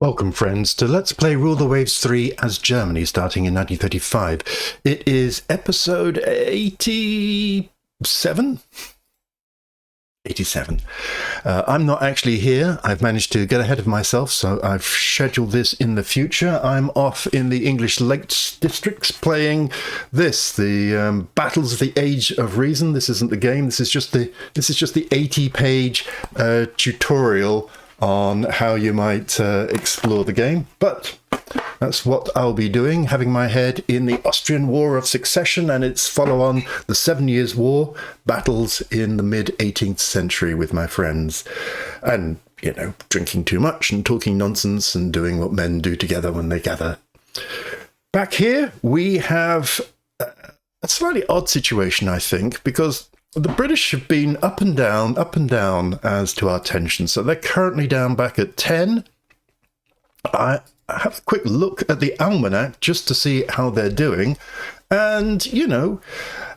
Welcome, friends, to Let's Play Rule the Waves 3 as Germany, starting in 1935. It is episode 87? 87. I'm not actually here. I've managed to get ahead of myself, so I've scheduled this in the future. I'm off in the English Lakes districts playing this, the Battles of the Age of Reason. This isn't the game. This is just the 80-page tutorial on how you might explore the game, but that's what I'll be doing, having my head in the Austrian War of Succession and its follow-on, the 7 Years' War, battles in the mid-18th century with my friends, and, you know, drinking too much and talking nonsense and doing what men do together when they gather. Back here, we have a slightly odd situation, I think, because the British have been up and down as to our tensions. So they're currently down back at 10. I have a quick look at the almanac just to see how they're doing. And, you know,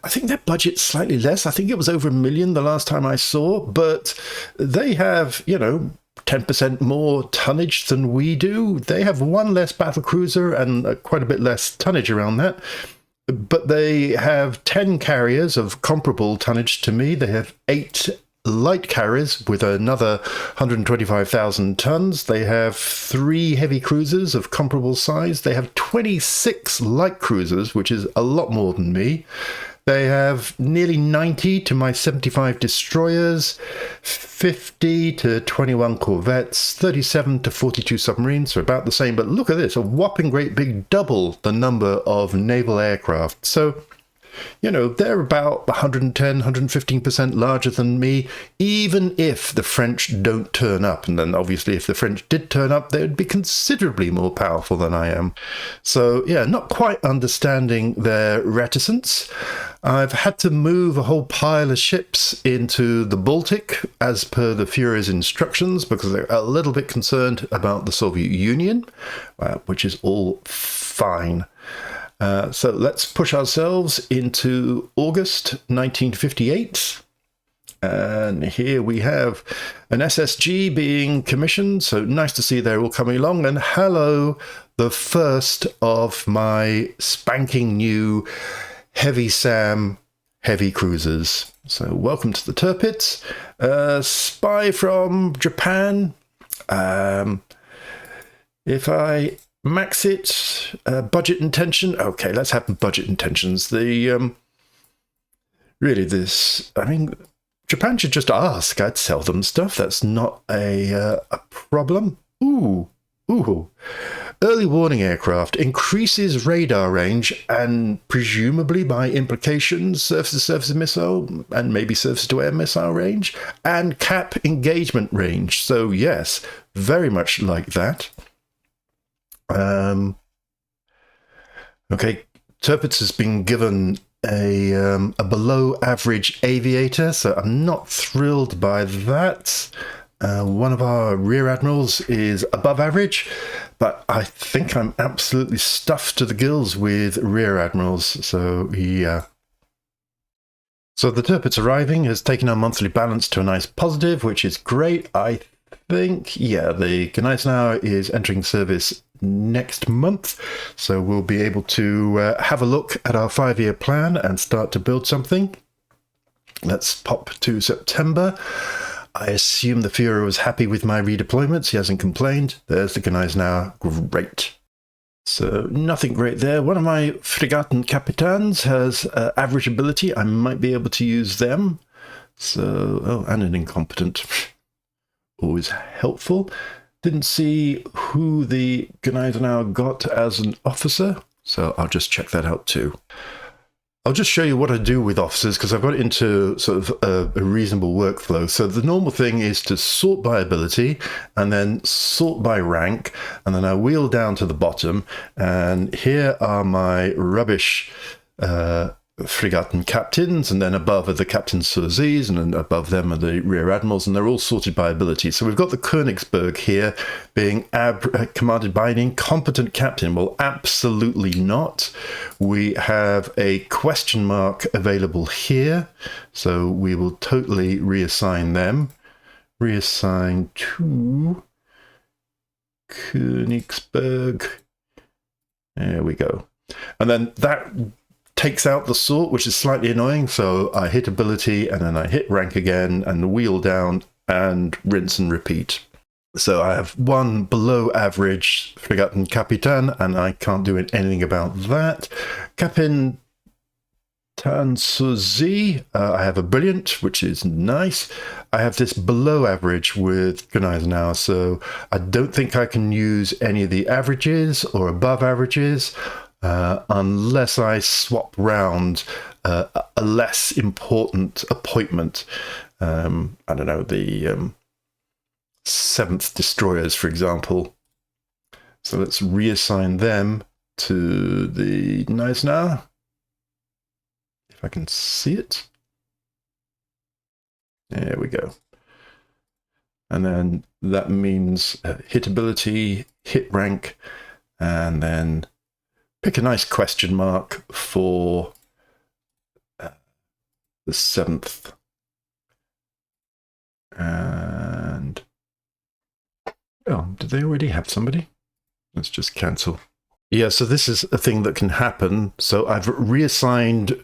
I think their budget's slightly less. I think it was over $1 million the last time I saw. But they have, you know, 10% more tonnage than we do. They have one less battlecruiser and quite a bit less tonnage around that. But they have 10 carriers of comparable tonnage to me. They have 8 light carriers with another 125,000 tons. They have 3 heavy cruisers of comparable size. They have 26 light cruisers, which is a lot more than me. They have nearly 90 to my 75 destroyers, 50 to 21 corvettes, 37 to 42 submarines, so about the same. But look at this, a whopping great big double the number of naval aircraft. So, you know, they're about 110, 115% larger than me, even if the French don't turn up. And then obviously if the French did turn up, they would be considerably more powerful than I am. So yeah, not quite understanding their reticence. I've had to move a whole pile of ships into the Baltic as per the Führer's instructions because they're a little bit concerned about the Soviet Union, which is all fine. So let's push ourselves into August 1958. And here we have an SSG being commissioned. So nice to see they're all coming along. And hello, the first of my spanking new Heavy Sam heavy cruisers. So welcome to the Tirpitz. Spy from Japan. If I max it, budget intention. Okay, let's have budget intentions. The really this. I mean, Japan should just ask. I'd sell them stuff. That's not a problem. Ooh. Early warning aircraft increases radar range and presumably by implication surface-to-surface missile and maybe surface-to-air missile range and cap engagement range. So yes, very much like that. Okay, Tirpitz has been given a below average aviator, so I'm not thrilled by that. One of our rear admirals is above average, but I think I'm absolutely stuffed to the gills with rear admirals, so yeah. So the Tirpitz arriving has taken our monthly balance to a nice positive, which is great. I think, yeah, the Gneisenau is entering service next month, so we'll be able to have a look at our 5-year plan and start to build something. Let's pop to September. I assume the Führer was happy with my redeployments. He hasn't complained. There's the Gneisenau. Great. So nothing great there. One of my Fregattenkapitans has average ability. I might be able to use them. So, oh, and an incompetent. Always helpful. Didn't see who the Gneisenau got as an officer, so I'll just check that out too. I'll just show you what I do with officers because I've got it into sort of a reasonable workflow. So the normal thing is to sort by ability and then sort by rank, and then I wheel down to the bottom, and here are my rubbish Fregatten captains, and then above are the captains Surzis, and then above them are the rear admirals, and they're all sorted by ability. So we've got the Königsberg here being commanded by an incompetent captain. Well, absolutely not. We have a question mark available here, so we will totally reassign them. Reassign to Königsberg. There we go. And then that takes out the sort, which is slightly annoying. So I hit ability and then I hit rank again and wheel down and rinse and repeat. So I have one below average Fregatten Kapitan, and I can't do anything about that. Kapin Tansuzi, I have a brilliant, which is nice. I have this below average with Gneisenau, so I don't think I can use any of the averages or above averages unless I swap round a less important appointment. I don't know, the 7th destroyers, for example. So let's reassign them to the Gneisenau. If I can see it. There we go. And then that means hit ability, hit rank, and then pick a nice question mark for the 7th. And oh, did they already have somebody? Let's just cancel. Yeah, so this is a thing that can happen. So I've reassigned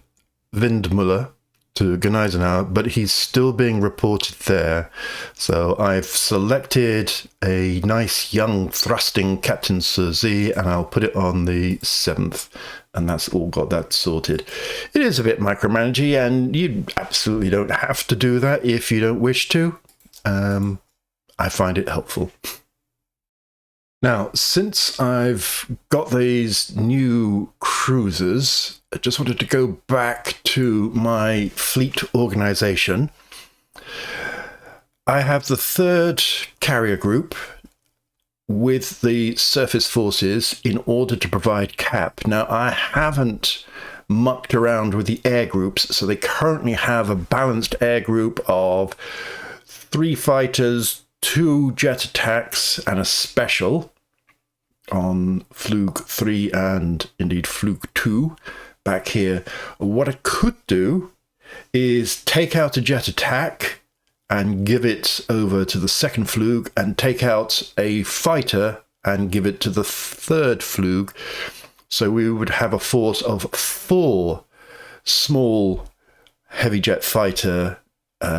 Windmüller to Gneisenau, but he's still being reported there. So I've selected a nice young thrusting Captain Sir Z, and I'll put it on the 7th. And that's all got that sorted. It is a bit micromanagey, and you absolutely don't have to do that if you don't wish to. I find it helpful. Now, since I've got these new cruisers, I just wanted to go back to my fleet organization. I have the 3rd carrier group with the surface forces in order to provide cap. Now, I haven't mucked around with the air groups, so they currently have a balanced air group of 3 fighters, 2 jet attacks, and a special on Flug 3 and indeed Flug 2 back here. What I could do is take out a jet attack and give it over to the 2nd Flug, and take out a fighter and give it to the 3rd Flug. So we would have a force of 4 small heavy jet fighter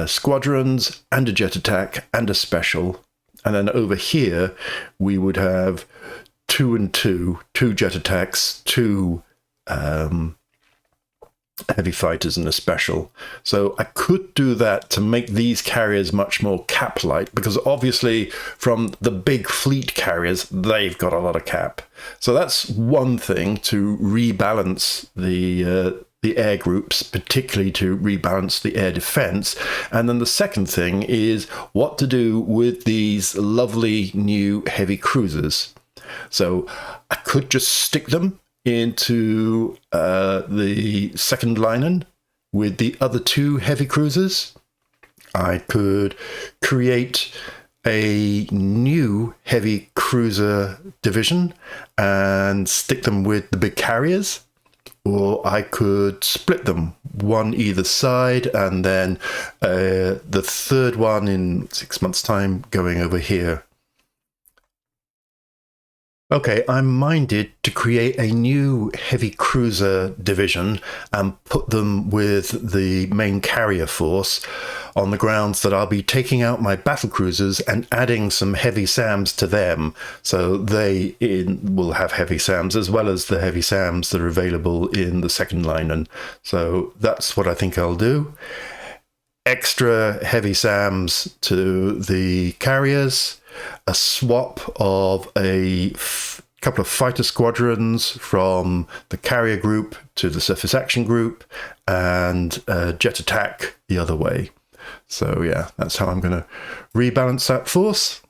squadrons and a jet attack and a special. And then over here we would have 2 and 2 jet attacks, 2 heavy fighters and a special. So I could do that to make these carriers much more cap light, because obviously from the big fleet carriers, they've got a lot of cap. So that's one thing, to rebalance the air groups, particularly to rebalance the air defense. And then the second thing is what to do with these lovely new heavy cruisers. So I could just stick them into the 2nd Leinen with the other 2 heavy cruisers. I could create a new heavy cruiser division and stick them with the big carriers, or I could split them, one either side, and then the 3rd one in 6 months' time going over here. Okay, I'm minded to create a new heavy cruiser division and put them with the main carrier force, on the grounds that I'll be taking out my battle cruisers and adding some heavy SAMs to them. So they will have heavy SAMs as well as the heavy SAMs that are available in the 2nd Leinen. So that's what I think I'll do. Extra heavy SAMs to the carriers, a swap of a couple of fighter squadrons from the carrier group to the surface action group, and jet attack the other way. So yeah, that's how I'm going to rebalance that force.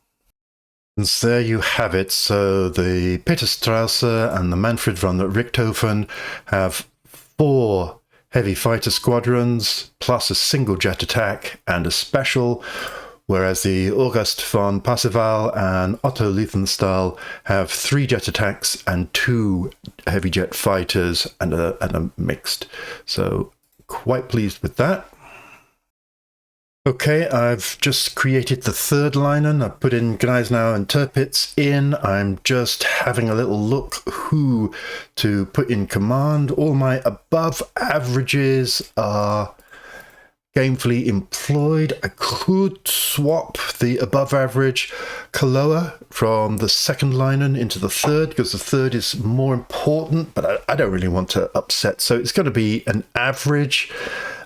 And so there you have it. So the Peter Strasser and the Manfred von Richthofen have 4 heavy fighter squadrons plus a single jet attack and a special, whereas the August von Passeval and Otto Liefenstahl have 3 jet attacks and 2 heavy jet fighters and a mixed. So quite pleased with that. Okay, I've just created the third liner. I've put in Gneisenau and Tirpitz in. I'm just having a little look who to put in command. All my above averages are gainfully employed. I could swap the above average Kaloa from the second liner into the third, because the third is more important, but I don't really want to upset. So it's going to be an average.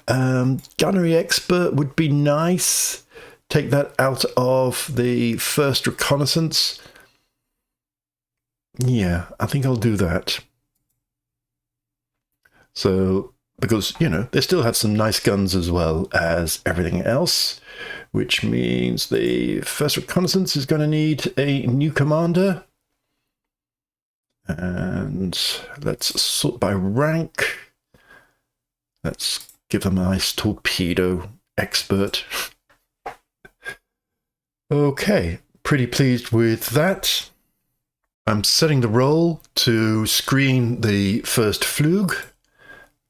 Gunnery expert would be nice. Take that out of the first reconnaissance. Yeah, I think I'll do that. So, because, you know, they still have some nice guns as well as everything else, which means the first reconnaissance is going to need a new commander. And let's sort by rank. Let's give them a nice torpedo expert. Okay, pretty pleased with that. I'm setting the roll to screen the first Flug.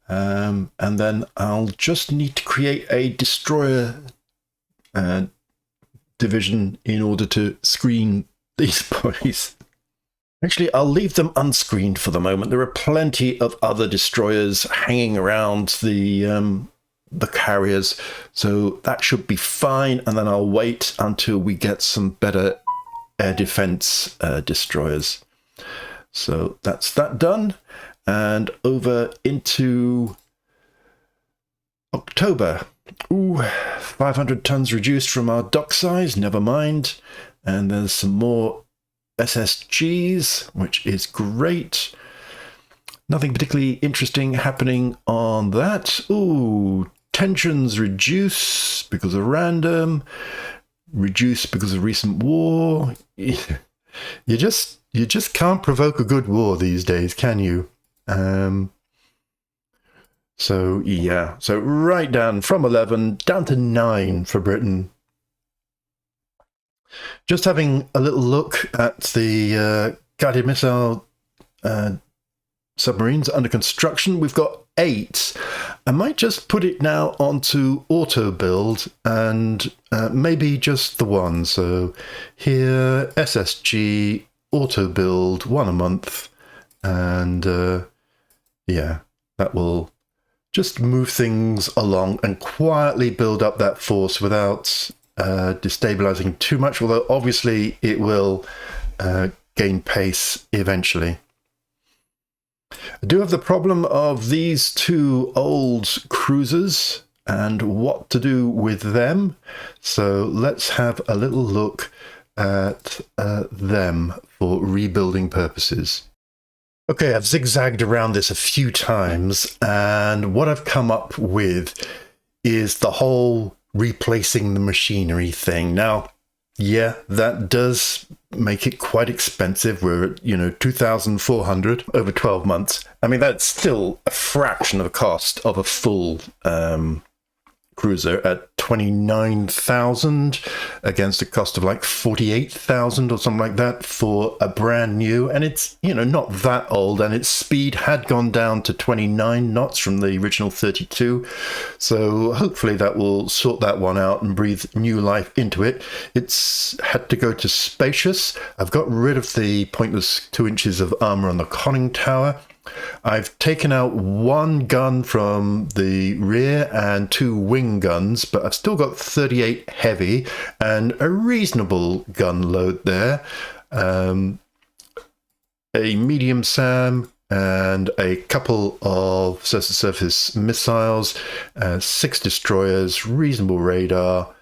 And then I'll just need to create a destroyer division in order to screen these boys. Actually, I'll leave them unscreened for the moment. There are plenty of other destroyers hanging around the carriers, so that should be fine. And then I'll wait until we get some better air defense destroyers. So that's that done. And over into October. Ooh, 500 tons reduced from our dock size, never mind. And there's some more SSGs, which is great. Nothing particularly interesting happening on that. Ooh, tensions reduce because of random, reduce because of recent war. You just can't provoke a good war these days, can you? So yeah, so right down from 11 down to 9 for Britain. Just having a little look at the guided missile submarines under construction. We've got 8. I might just put it now onto auto build and maybe just the one. So here, SSG, auto build, 1 a month. And yeah, that will just move things along and quietly build up that force without destabilizing too much, although obviously it will gain pace eventually. I do have the problem of these 2 old cruisers and what to do with them, so let's have a little look at them for rebuilding purposes. Okay, I've zigzagged around this a few times, and what I've come up with is the whole replacing the machinery thing. Now, yeah, that does make it quite expensive. We're at, 2,400 over 12 months. I mean, that's still a fraction of the cost of a full cruiser at 29,000 against a cost of like 48,000 or something like that for a brand new. And it's, not that old, and its speed had gone down to 29 knots from the original 32. So hopefully that will sort that one out and breathe new life into it. It's had to go to spacious. I've got rid of the pointless 2 inches of armor on the conning tower. I've taken out 1 gun from the rear and 2 wing guns, but I've still got 38 heavy and a reasonable gun load there. A medium SAM and a couple of surface-to-surface missiles, 6 destroyers, reasonable radar.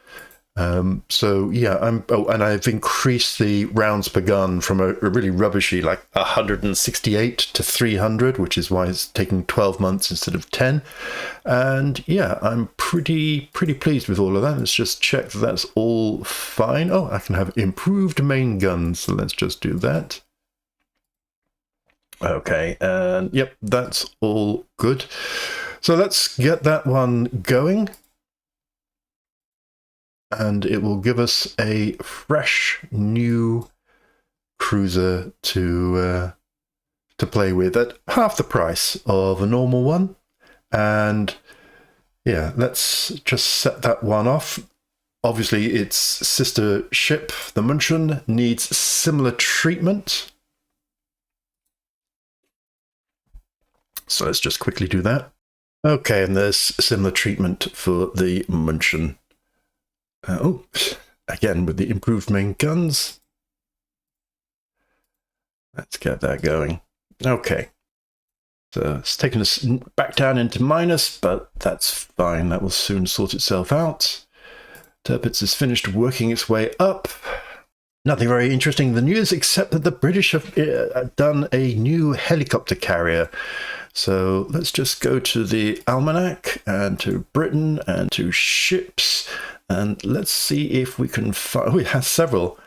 So yeah, and I've increased the rounds per gun from a really rubbishy like 168 to 300, which is why it's taking 12 months instead of 10. And yeah, I'm pretty pleased with all of that. Let's just check that that's all fine. Oh, I can have improved main guns, so let's just do that. Okay, and yep, that's all good. So let's get that one going. And it will give us a fresh new cruiser to play with at half the price of a normal one. And yeah, let's just set that one off. Obviously, its sister ship, the München, needs similar treatment. So let's just quickly do that. Okay, and there's similar treatment for the München. Again, with the improved main guns. Let's get that going. Okay. So it's taken us back down into minus, but that's fine. That will soon sort itself out. Tirpitz has finished working its way up. Nothing very interesting in the news, except that the British have done a new helicopter carrier. So let's just go to the almanac and to Britain and to ships. And let's see if we can find... Oh, it has several.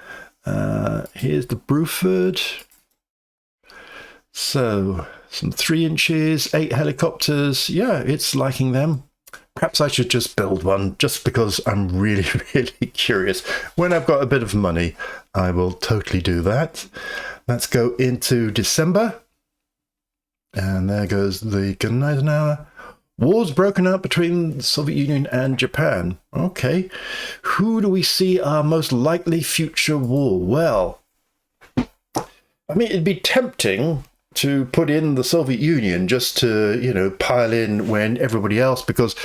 Here's the Bruford. So some 3 inches, 8 helicopters. Yeah, it's liking them. Perhaps I should just build one, just because I'm really, really curious. When I've got a bit of money, I will totally do that. Let's go into December. And there goes the Gneisenauer. War's broken out between the Soviet Union and Japan. Okay. Who do we see our most likely future war? Well, I mean, it'd be tempting to put in the Soviet Union just to, you know, pile in when everybody else, because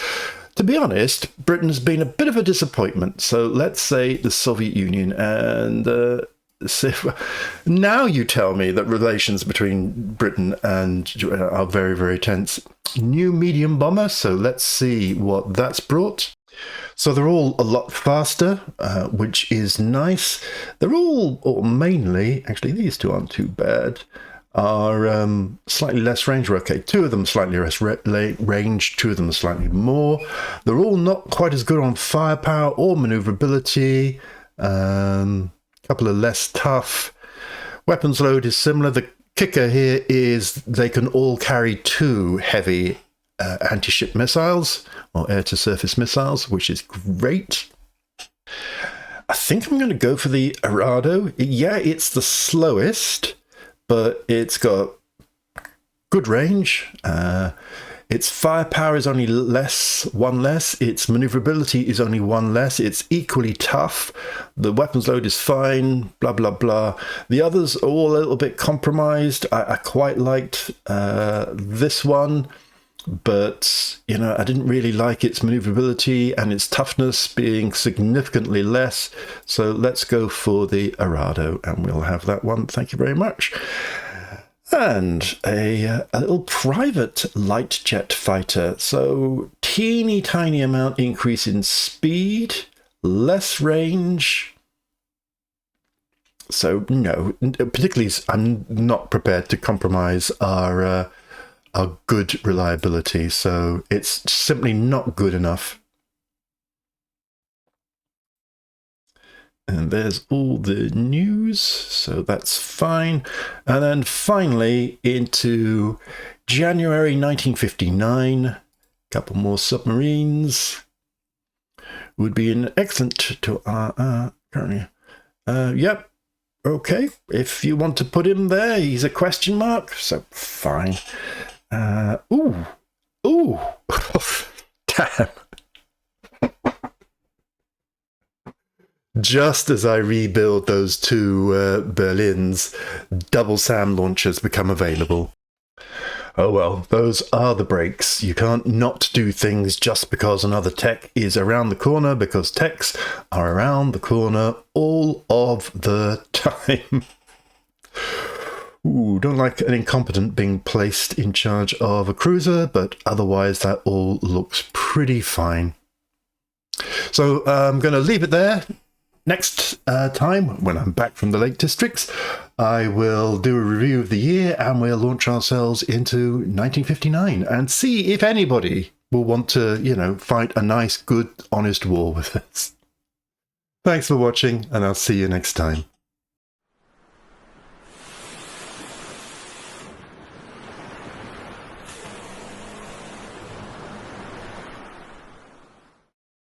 to be honest, Britain's been a bit of a disappointment. So let's say the Soviet Union, and now you tell me that relations between Britain and are very, very tense. New medium bomber, so let's see what that's brought. So they're all a lot faster, which is nice. They're all, or mainly, actually these two aren't too bad, are slightly less range. Okay, 2 of them slightly less range, 2 of them slightly more. They're all not quite as good on firepower or maneuverability. Couple of less tough. Weapons load is similar. The kicker here is they can all carry 2 heavy anti-ship missiles or air-to-surface missiles, which is great. I think I'm going to go for the Arado. Yeah, it's the slowest, but it's got good range. Its firepower is only one less. Its maneuverability is only 1 less. It's equally tough. The weapons load is fine, blah, blah, blah. The others are all a little bit compromised. I quite liked this one, but, you know, I didn't really like its maneuverability and its toughness being significantly less. So let's go for the Arado, and we'll have that one. Thank you very much. And a little private light jet fighter. So teeny tiny amount increase in speed, less range. So no, particularly I'm not prepared to compromise our good reliability. So it's simply not good enough. And there's all the news, so that's fine. And then finally, into January 1959, a couple more submarines would be an excellent to currently. Yep, okay. If you want to put him there, he's a question mark, so fine. Ooh, damn. Just as I rebuild those 2 Berlins, double SAM launchers become available. Oh well, those are the breaks. You can't not do things just because another tech is around the corner, because techs are around the corner all of the time. Ooh, don't like an incompetent being placed in charge of a cruiser, but otherwise that all looks pretty fine. So I'm going to leave it there. Next time, when I'm back from the Lake Districts, I will do a review of the year and we'll launch ourselves into 1959 and see if anybody will want to, you know, fight a nice, good, honest war with us. Thanks for watching, and I'll see you next time.